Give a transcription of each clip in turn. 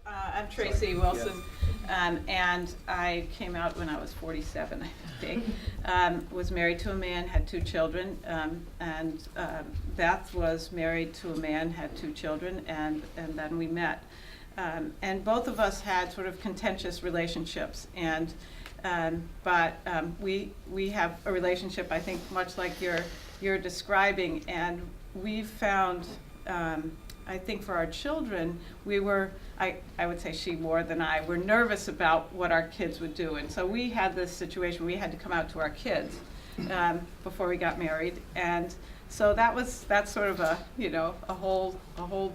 I'm Tracey Wilson, and I came out when I was 47, I think. Was married to a man, had 2 children, and Beth was married to a man, had 2 children, and then we met. And both of us had sort of contentious relationships, but we have a relationship, I think, much like you're describing, and we've found, I think for our children, we were, I would say she more than I, were nervous about what our kids would do. And so we had this situation, we had to come out to our kids before we got married. And so that's sort of a whole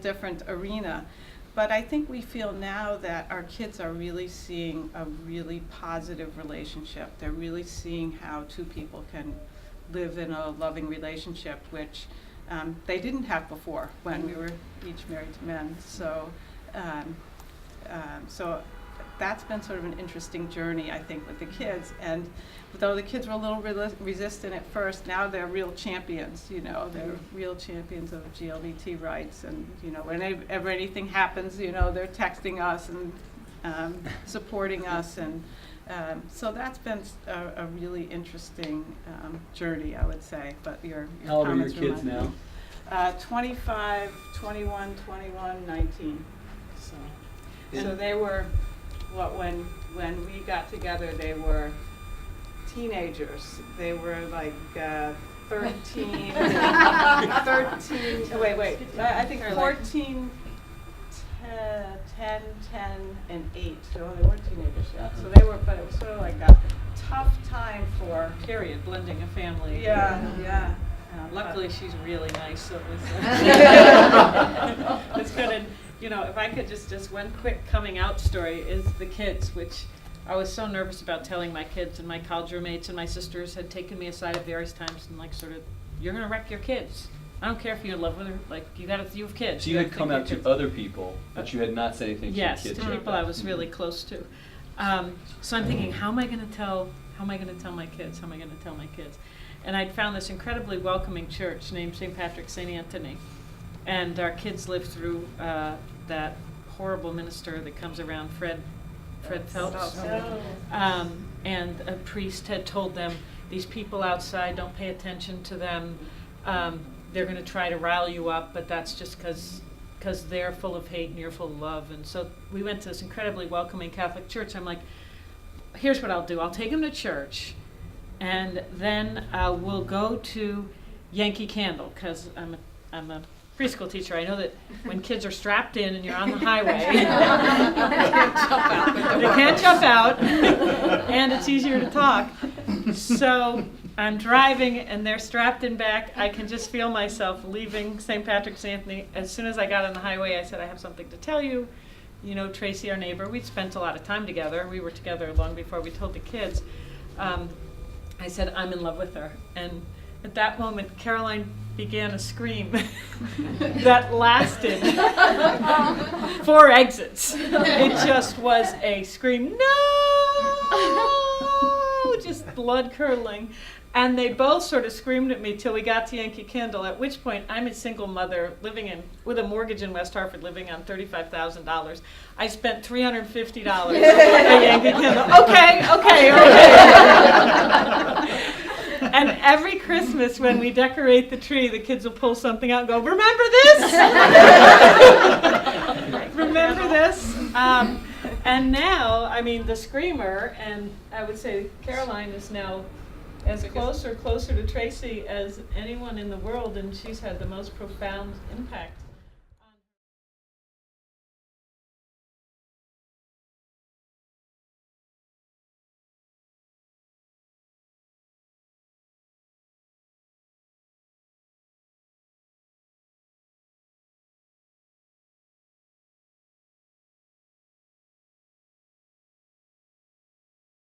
different arena. But I think we feel now that our kids are really seeing a really positive relationship. They're really seeing how 2 people can live in a loving relationship, which they didn't have before when we were each married to men. So that's been sort of an interesting journey, I think, with the kids. And though the kids were a little resistant at first, now they're real champions. They're real champions of LGBT rights. And whenever anything happens, they're texting us and supporting us. And so that's been a really interesting journey, I would say. But your How old are your comments kids now? 25, 21, 21, 19. So they were, when we got together, they were teenagers. They were like 13, 13, I think 14, 10, and 8. So they weren't teenagers yet. So they were, but it was sort of like a tough time for period, blending a family. Yeah. Luckily, she's really nice, so it was it's good. And if I could just one quick coming out story is the kids, which I was so nervous about telling my kids, and my college roommates and my sisters had taken me aside at various times and you're gonna wreck your kids. I don't care if you're in love with her. You have kids. So you had come out to other people, but you had not said anything to your kids. Yes, to people I was really close to. So I'm thinking, how am I going to tell my kids? How am I going to tell my kids? And I'd found this incredibly welcoming church named St. Patrick St. Anthony, and our kids lived through that horrible minister that comes around, Fred Phelps. And a priest had told them, these people outside, don't pay attention to them. They're going to try to rile you up, but that's just because they're full of hate and you're full of love. And so we went to this incredibly welcoming Catholic church. I'm like, here's what I'll do. I'll take them to church, and then we'll go to Yankee Candle, because I'm a preschool teacher. I know that when kids are strapped in and you're on the highway, they can't jump out, and it's easier to talk. So I'm driving and they're strapped in back. I can just feel myself leaving St. Patrick's Anthony. As soon as I got on the highway, I said, I have something to tell you. Tracey, our neighbor, we'd spent a lot of time together. We were together long before we told the kids. I said, I'm in love with her. And at that moment, Caroline began a scream that lasted 4 exits. It just was a scream, no, just blood curdling. And they both sort of screamed at me till we got to Yankee Candle, at which point I'm a single mother with a mortgage in West Hartford, living on $35,000. I spent $350 at Yankee Candle. Okay. And every Christmas when we decorate the tree, the kids will pull something out and go, remember this? Remember this? And now, the screamer, and I would say Caroline is now as closer to Tracey as anyone in the world, and she's had the most profound impact